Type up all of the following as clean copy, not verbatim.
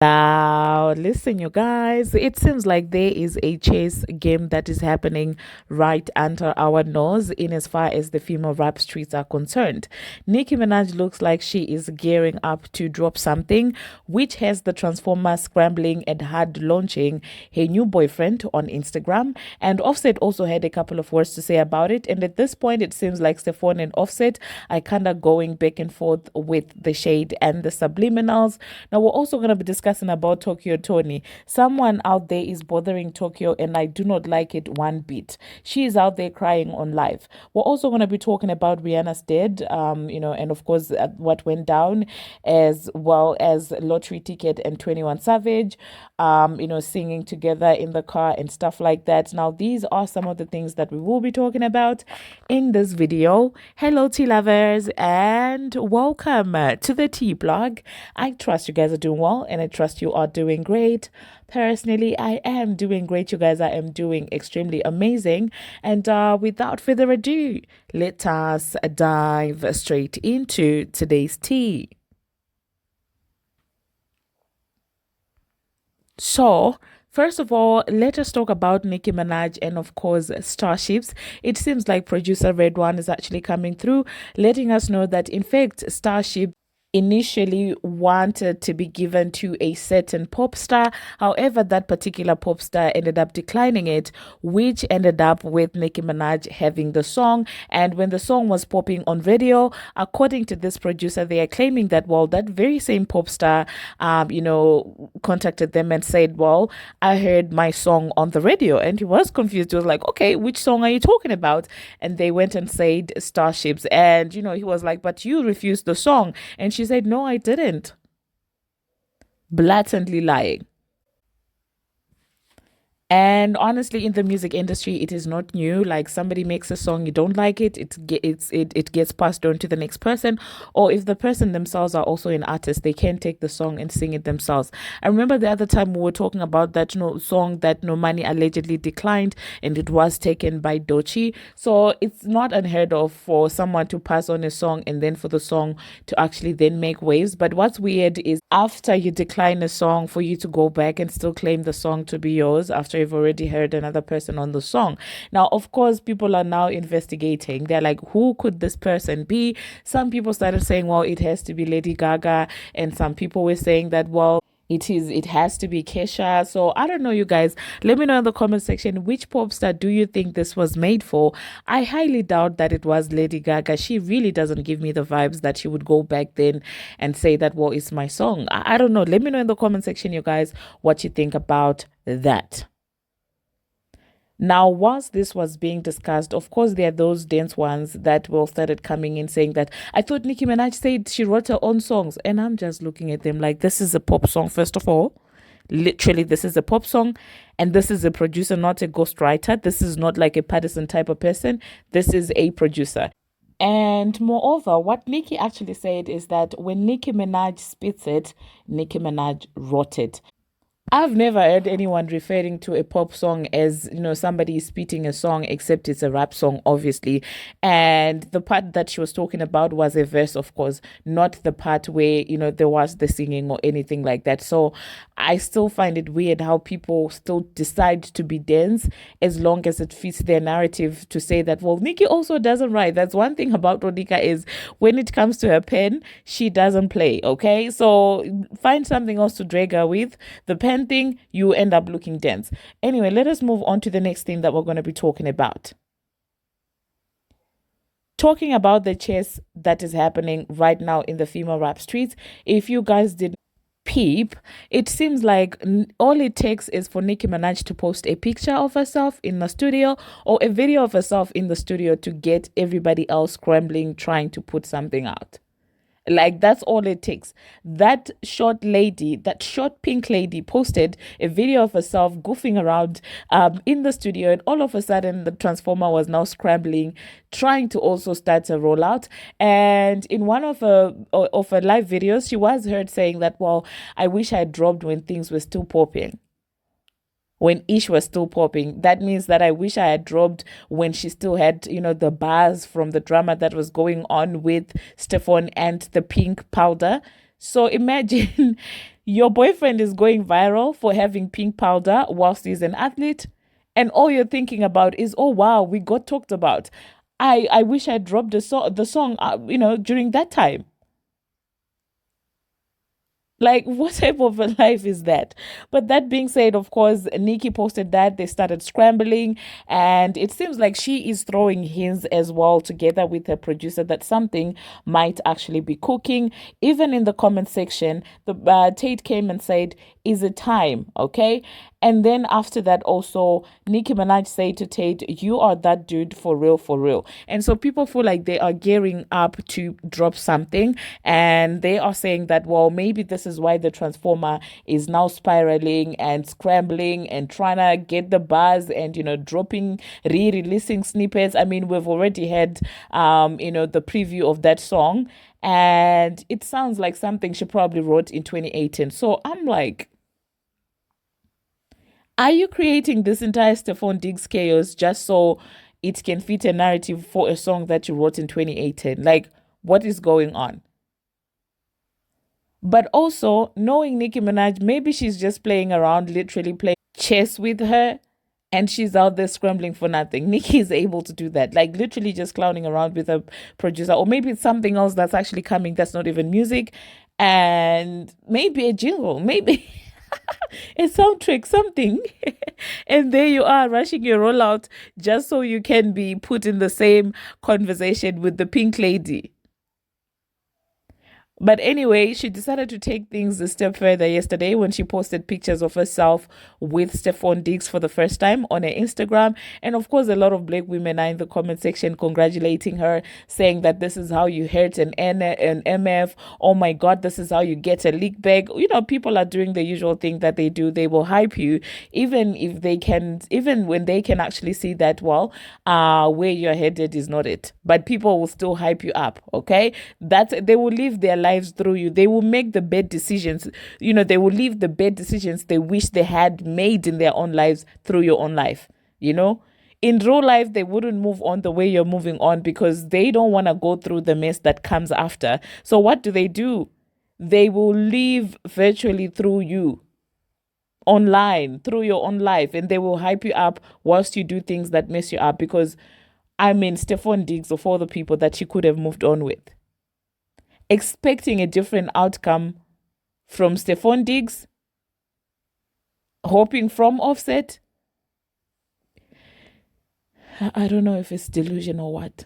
Now, listen, you guys, it seems like there is a chess game that is happening right under our nose in as far as the female rap streets are concerned. Nicki Minaj looks like she is gearing up to drop something, which has the Transformer scrambling and hard launching her new boyfriend on Instagram. And Offset also had a couple of words to say about it. And at this point, it seems like Stephon and Offset are kind of going back and forth with the shade and the subliminals. Now, we're also going to be discussing about Tokyo Tony. Someone out there is bothering Tokyo, and I do not like it one bit. She is out there crying on live. We're also going to be talking about Rihanna's dead, and of course, what went down, as well as Lottery Ticket and 21 Savage, singing together in the car and stuff like that. Now, these are some of the things that we will be talking about in this video. Hello, tea lovers, and welcome to the tea blog. I trust you guys are doing well, and I trust you are doing great. Personally, I am doing great. You guys, I am doing extremely amazing. And without further ado, let us dive straight into today's tea. So, first of all, let us talk about Nicki Minaj and, of course, Starships. It seems like producer Red One is actually coming through, letting us know that, in fact, Starship initially wanted to be given to a certain pop star. However, that particular pop star ended up declining it, which ended up with Nicki Minaj having the song. And when the song was popping on radio, according to this producer, they are claiming that, well, that very same pop star, contacted them and said, well, I heard my song on the radio. And he was confused. He was like, okay, which song are you talking about? And they went and said Starships. And, he was like, but you refused the song. And she said, no, I didn't. Blatantly lying. And honestly, in the music industry, it is not new. Like, somebody makes a song, you don't like it, it gets passed on to the next person. Or if the person themselves are also an artist, they can take the song and sing it themselves. I remember the other time we were talking about that song that No Money allegedly declined, and it was taken by Doechii. So it's not unheard of for someone to pass on a song and then for the song to actually then make waves. But what's weird is, after you decline a song, for you to go back and still claim the song to be yours after you've already heard another person on the song. Now, of course, people are now investigating. They're like, who could this person be? Some people started saying, well, it has to be Lady Gaga. And some people were saying that, well, it has to be Kesha. So I don't know, you guys. Let me know in the comment section, which pop star do you think this was made for? I highly doubt that it was Lady Gaga. She really doesn't give me the vibes that she would go back then and say that, well, it's my song. I don't know. Let me know in the comment section, you guys, what you think about that. Now, whilst this was being discussed, of course, there are those dense ones that will started coming in saying that, I thought Nicki Minaj said she wrote her own songs. And I'm just looking at them like, this is a pop song, first of all. Literally, this is a pop song. And this is a producer, not a ghostwriter. This is not like a partisan type of person. This is a producer. And moreover, what Nicki actually said is that when Nicki Minaj spits it, Nicki Minaj wrote it. I've never heard anyone referring to a pop song as, somebody is spitting a song, except it's a rap song, obviously. And the part that she was talking about was a verse, of course, not the part where, there was the singing or anything like that. So I still find it weird how people still decide to be dense as long as it fits their narrative to say that, well, Nicki also doesn't write. That's one thing about Ronika, is when it comes to her pen, she doesn't play, okay? So find something else to drag her with. The pen thing, you end up looking dense. Anyway, let us move on to the next thing that we're going to be talking about. Talking about the chess that is happening right now in the female rap streets. If you guys did peep, it seems like all it takes is for Nicki Minaj to post a picture of herself in the studio or a video of herself in the studio to get everybody else scrambling, trying to put something out. Like, that's all it takes. That short pink lady posted a video of herself goofing around in the studio, and all of a sudden the transformer was now scrambling, trying to also start a rollout. And in one of her live videos, she was heard saying that, well, I wish I had dropped when things were still popping. When Ish was still popping. That means that I wish I had dropped when she still had, the bars from the drama that was going on with Stephon and the pink powder. So imagine Your boyfriend is going viral for having pink powder whilst he's an athlete, and all you're thinking about is, oh wow, we got talked about. I wish I dropped the song, during that time. Like, what type of a life is that? But that being said, of course, Nikki posted that they started scrambling, and it seems like she is throwing hints as well together with her producer that something might actually be cooking. Even in the comment section, the Tate came and said, "Is it time?" Okay. And then after that, also, Nicki Minaj said to Tate, "You are that dude for real, for real." And so people feel like they are gearing up to drop something. And they are saying that, well, maybe this is why the Transformer is now spiraling and scrambling and trying to get the buzz and, dropping, re releasing snippets. I mean, we've already had, the preview of that song. And it sounds like something she probably wrote in 2018. So I'm like, are you creating this entire Stephon Diggs chaos just so it can fit a narrative for a song that you wrote in 2018? Like, what is going on? But also, knowing Nicki Minaj, maybe she's just playing around, literally playing chess with her, and she's out there scrambling for nothing. Nicki is able to do that, like literally just clowning around with a producer, or maybe it's something else that's actually coming that's not even music, and maybe a jingle, maybe a soundtrack, something. And there you are, rushing your rollout just so you can be put in the same conversation with the pink lady. But anyway, she decided to take things a step further yesterday when she posted pictures of herself with Stephon Diggs for the first time on her Instagram. And of course, a lot of black women are in the comment section congratulating her, saying that this is how you hurt an MF. Oh my God, this is how you get a leak bag. People are doing the usual thing that they do. They will hype you, even if they can, even when they can actually see that, well, where you're headed is not it. But people will still hype you up, okay? They will live their lives through you. They will make the bad decisions. They will leave the bad decisions they wish they had made in their own lives through your own life. In real life, they wouldn't move on the way you're moving on because they don't want to go through the mess that comes after. So what do? They will live virtually through you, online, through your own life, and they will hype you up whilst you do things that mess you up because, I mean, Stephon Diggs, of all the people that she could have moved on with, expecting a different outcome from Stephon Diggs, hoping from Offset. I don't know if it's delusion or what.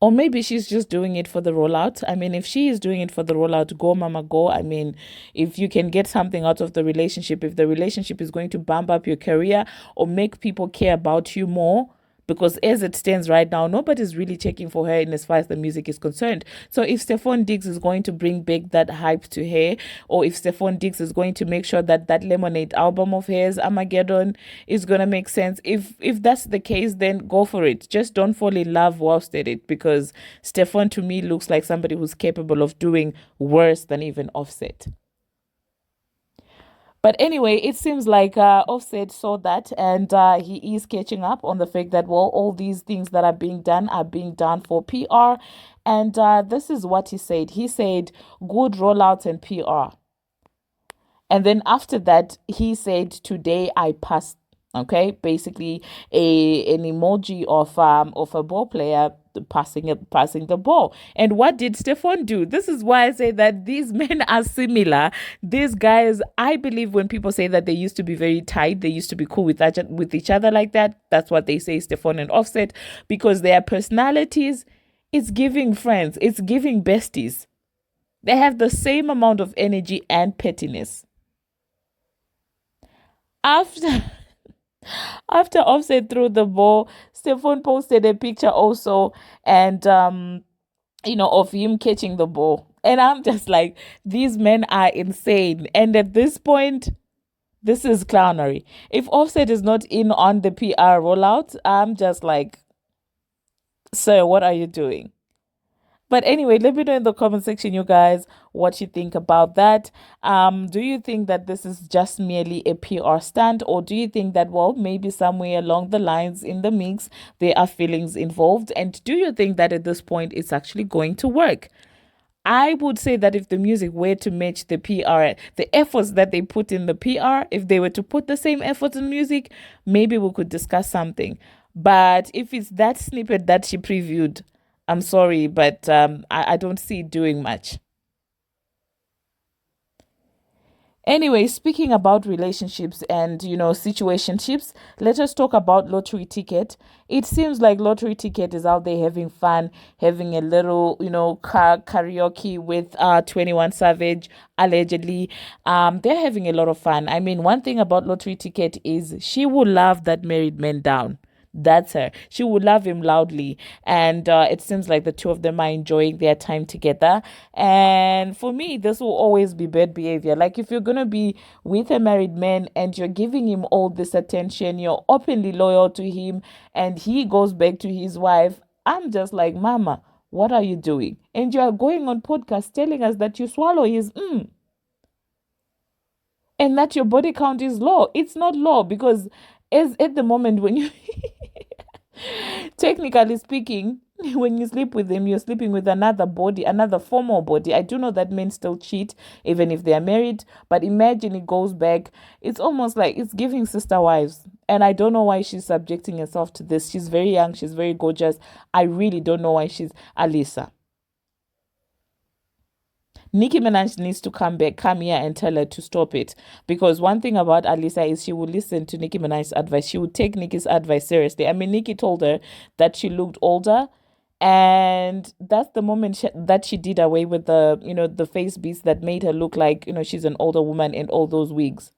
Or maybe she's just doing it for the rollout. I mean, if she is doing it for the rollout, go, mama, go. I mean, if you can get something out of the relationship, if the relationship is going to bump up your career or make people care about you more, because as it stands right now, nobody's really checking for her in as far as the music is concerned. So if Stephon Diggs is going to bring back that hype to her, or if Stephon Diggs is going to make sure that that Lemonade album of hers, Armageddon, is going to make sense, if that's the case, then go for it. Just don't fall in love whilst at it, because Stephon to me looks like somebody who's capable of doing worse than even Offset. But anyway, it seems like Offset saw that, and he is catching up on the fact that, well, all these things that are being done for PR. And this is what he said. He said, good rollouts and PR. And then after that, he said, today I passed. Okay, basically an emoji of a ball player passing the ball. And what did Stephon do? This is why I say that these men are similar. These guys, I believe when people say that they used to be very tight, they used to be cool with each other like that. That's what they say, Stephon and Offset, because their personalities, it's giving friends, it's giving besties. They have the same amount of energy and pettiness. After Offset threw the ball, Stephon posted a picture also, and of him catching the ball. And I'm just like, these men are insane. And at this point, this is clownery. If Offset is not in on the PR rollout, I'm just like, sir, what are you doing? But anyway, let me know in the comment section, you guys, what you think about that. Do you think that this is just merely a PR stunt, or do you think that, well, maybe somewhere along the lines in the mix, there are feelings involved? And do you think that at this point it's actually going to work? I would say that if the music were to match the PR, the efforts that they put in the PR, if they were to put the same efforts in music, maybe we could discuss something. But if it's that snippet that she previewed, I'm sorry, but I don't see it doing much. Anyway, speaking about relationships and situationships, let us talk about lottery ticket. It seems like lottery ticket is out there having fun, having a little karaoke with 21 Savage allegedly. They're having a lot of fun. I mean, one thing about lottery ticket is she will love that married man down. That's her. She would love him loudly. And it seems like the two of them are enjoying their time together. And for me, this will always be bad behavior. Like, if you're going to be with a married man and you're giving him all this attention, you're openly loyal to him, and he goes back to his wife, I'm just like, Mama, what are you doing? And you are going on podcast telling us that you swallow his and that your body count is low. It's not low because as at the moment when you technically speaking, when you sleep with them, you're sleeping with another body, another formal body. I do know that men still cheat even if they are married, but imagine it goes back. It's almost like it's giving sister wives. And I don't know why she's subjecting herself to this. She's very young, she's very gorgeous. I really don't know why she's Alisa. Nicki Minaj needs to come here and tell her to stop it. Because one thing about Alisa is she will listen to Nicki Minaj's advice. She would take Nicki's advice seriously. I mean, Nicki told her that she looked older. And that's the moment that she did away with the face beads that made her look like, she's an older woman and all those wigs.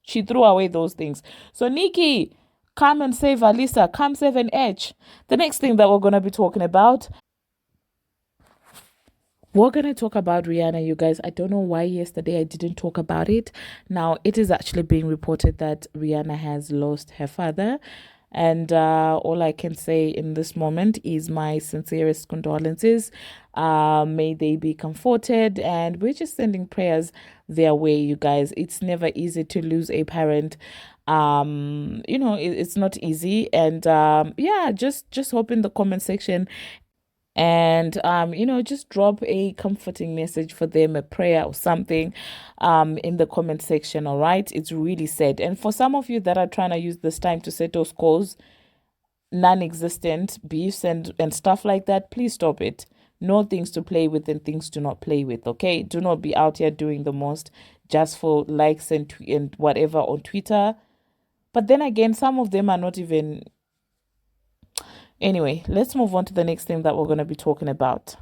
She threw away those things. So, Nicki, come and save Alisa. Come save an edge. The next thing that we're going to be talking about, we're going to talk about Rihanna, you guys. I don't know why yesterday I didn't talk about it. Now, it is actually being reported that Rihanna has lost her father. And all I can say in this moment is my sincerest condolences. May they be comforted. And we're just sending prayers their way, you guys. It's never easy to lose a parent. It's not easy. And yeah, just hope in the comment section and just drop a comforting message for them, a prayer or something in the comment section. All right, it's really sad. And for some of you that are trying to use this time to settle scores, non-existent beefs and stuff like that, please stop it. Know things to play with and things to not play with. Okay, do not be out here doing the most just for likes and whatever on Twitter. But then again, some of them are not even. Anyway, let's move on to the next thing that we're going to be talking about.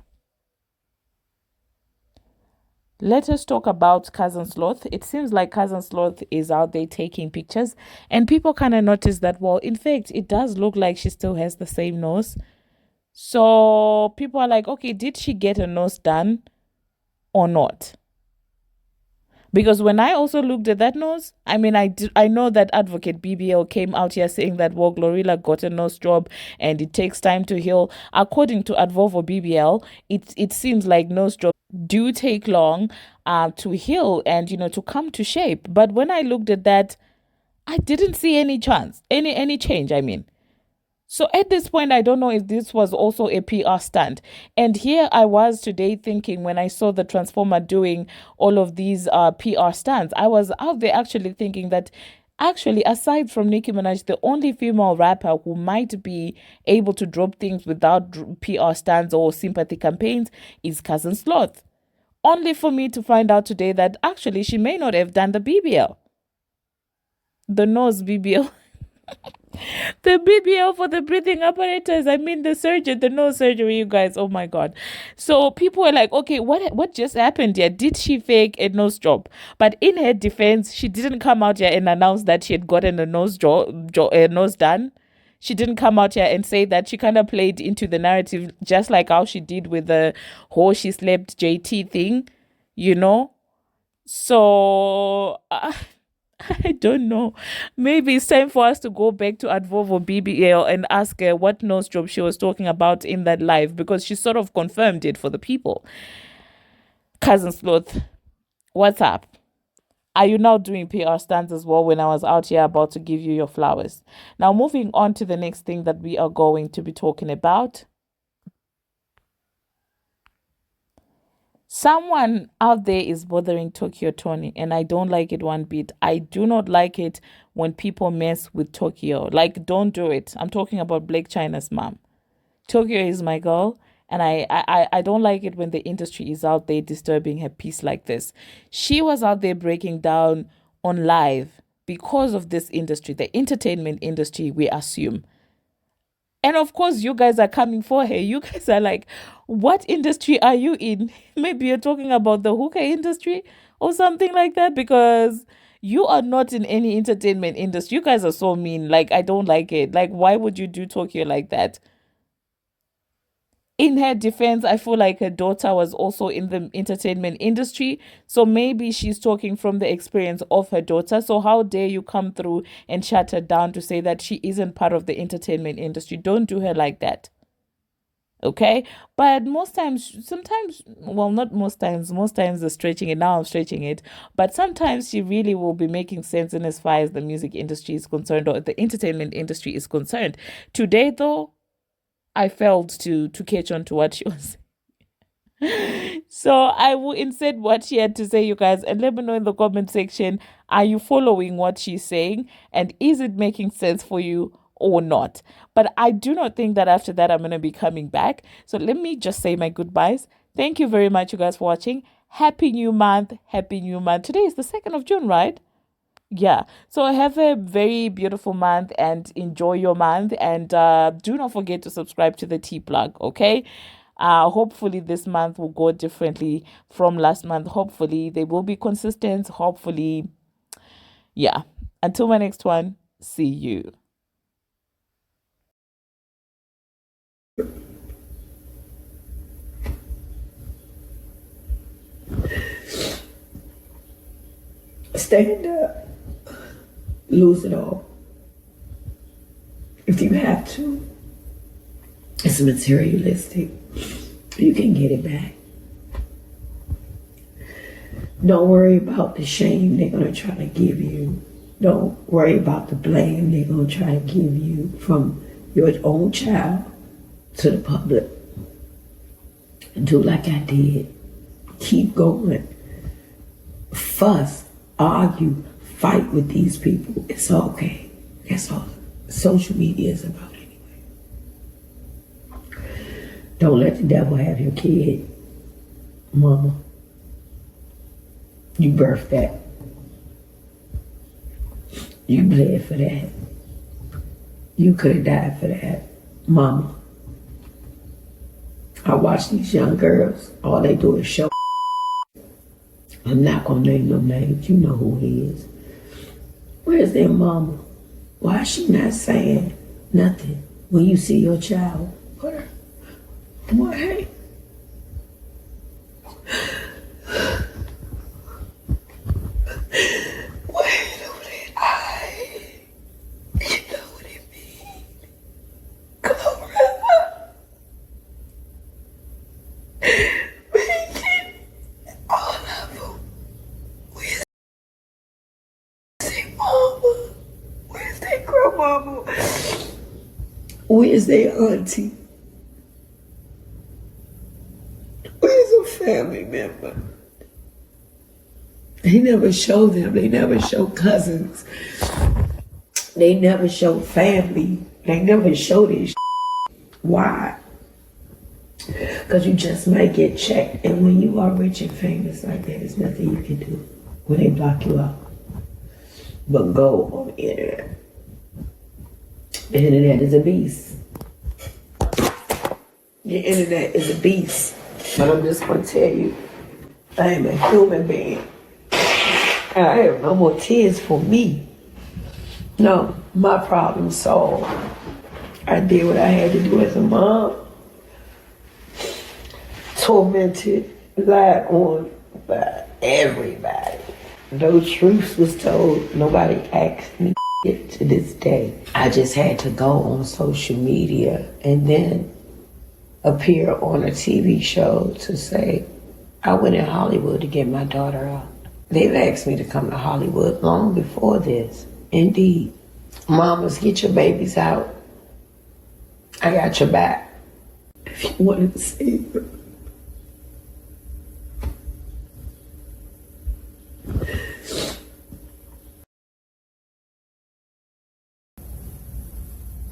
Let us talk about Cousin Sloth. It seems like Cousin Sloth is out there taking pictures, and people kind of notice that, well, in fact, it does look like she still has the same nose. So people are like, okay, did she get a nose done or not? Because when I also looked at that nose, I mean, I know that advocate BBL came out here saying that, well, Glorilla got a nose job and it takes time to heal. According to Advovo BBL, it seems like nose jobs do take long to heal and, to come to shape. But when I looked at that, I didn't see any chance, any change, I mean. So at this point, I don't know if this was also a PR stunt. And here I was today thinking when I saw the Transformer doing all of these PR stunts, I was out there actually thinking that actually, aside from Nicki Minaj, the only female rapper who might be able to drop things without PR stunts or sympathy campaigns is Cousin Sloth. Only for me to find out today that actually she may not have done the BBL. The nose BBL. The BBL for the breathing apparatus. I mean, the nose surgery, you guys. Oh my God. So people were like, okay, what just happened here? Did she fake a nose job? But in her defense, she didn't come out here and announce that she had gotten a nose nose done. She didn't come out here and say that. She kind of played into the narrative, just like how she did with the whole she slept JT thing, you know? So I don't know. Maybe it's time for us to go back to Advovo BBL and ask her what nose job she was talking about in that live, because she sort of confirmed it for the people. Cousin Sloth, what's up? Are you now doing PR stunts as well when I was out here about to give you your flowers? Now, moving on to the next thing that we are going to be talking about. Someone out there is bothering Tokyo Tony, and I don't like it one bit. I do not like it when people mess with Tokyo. Like, don't do it. I'm talking about Blake China's mom. Tokyo is my girl, and I don't like it when the industry is out there disturbing her peace like this. She was out there breaking down on live because of this industry, the entertainment industry, we assume. And of course, you guys are coming for her. You guys are like, what industry are you in? Maybe you're talking about the hookah industry or something like that, because you are not in any entertainment industry. You guys are so mean. Like, I don't like it. Like, why would you do Tokyo like that? In her defense, I feel like her daughter was also in the entertainment industry. So maybe she's talking from the experience of her daughter. So how dare you come through and shut her down to say that she isn't part of the entertainment industry? Don't do her like that. Okay. But most times, sometimes, well, not most times they're stretching it. Now I'm stretching it. But sometimes she really will be making sense in as far as the music industry is concerned or the entertainment industry is concerned. Today, though, I failed to catch on to what she was saying. So I will insert what she had to say, you guys, and let me know in the comment section, are you following what she's saying? And is it making sense for you or not? But I do not think that after that I'm going to be coming back. So let me just say my goodbyes. Thank you very much, you guys, for watching. Happy New Month. Happy New Month. Today is the 2nd of June, right? Yeah. So have a very beautiful month and enjoy your month. And do not forget to subscribe to the T Plug, okay? Hopefully this month will go differently from last month. Hopefully they will be consistent. Hopefully, yeah. Until my next one, see you. Stand up. Lose it all. If you have to. It's materialistic. You can get it back. Don't worry about the shame they're going to try to give you. Don't worry about the blame they're going to try to give you from your own child to the public. Do like I did. Keep going. Fuss, argue, fight with these people. It's okay. That's all social media is about anyway. Don't let the devil have your kid, mama. You birthed that. You bled for that. You could have died for that, mama. I watch these young girls. All they do is show. I'm not gonna name no names. You know who he is. Where's their mama? Why is she not saying nothing when you see your child? Put her. Boy, hey. Wait over that eye. You know what it means. Glorilla. All of them. Where's their mama? Where's their grandmama? Where's their auntie? Where's a family member? They never show them. They never show cousins. They never show family. They never show this. Why? Because you just might get checked. And when you are rich and famous like that, there's nothing you can do when they block you out. But go on the internet. The internet is a beast. The internet is a beast. But I'm just going to tell you, I am a human being. And I have no more tears for me. No, my problem solved. I did what I had to do as a mom. Tormented, lied on by everybody. No truth was told. Nobody asked me to this day. I just had to go on social media and then appear on a TV show to say, I went in Hollywood to get my daughter out. They've asked me to come to Hollywood long before this. Indeed. Mamas, get your babies out. I got your back. If you wanted to see them.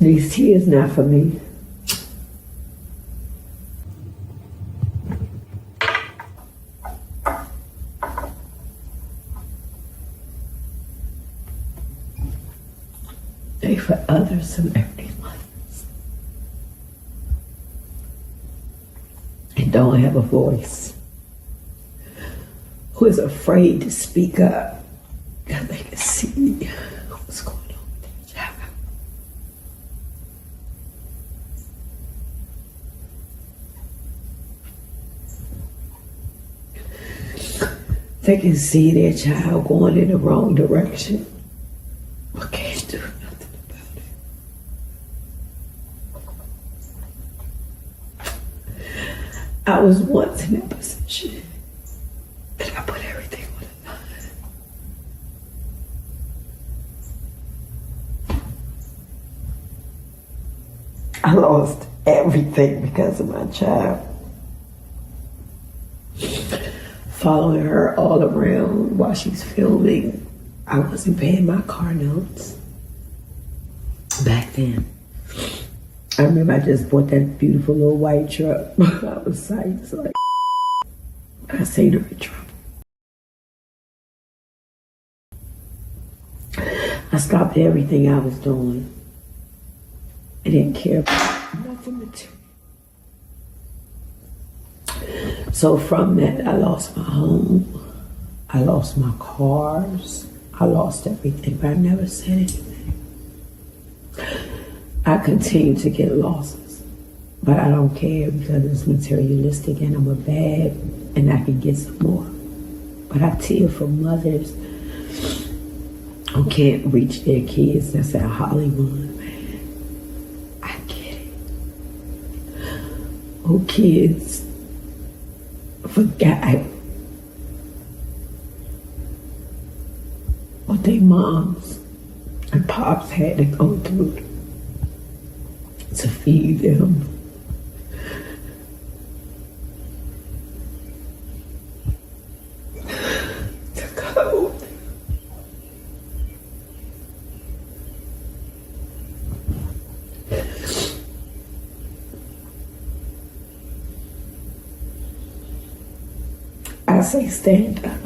These tears not for me. They for other celebrity mothers. And don't have a voice. Who is afraid to speak up because they can see what's going on with their child. They can see their child going in the wrong direction, but can't do nothing about it. I was once in that position, and I put everything on the line. I lost everything because of my child. Following her all around while she's filming. I wasn't paying my car notes back then. I remember I just bought that beautiful little white truck. I was psyched, like, I seen her in trouble. I stopped everything I was doing. I didn't care about nothing material. So from that, I lost my home, I lost my cars, I lost everything, but I never said anything. I continue to get losses, but I don't care because it's materialistic and I'm a bag and I can get some more. But I tear for mothers who can't reach their kids that's at Hollywood, man. I get it. Who kids forgot what their moms and pops had to go through to feed them. To clothe them. I say stand up.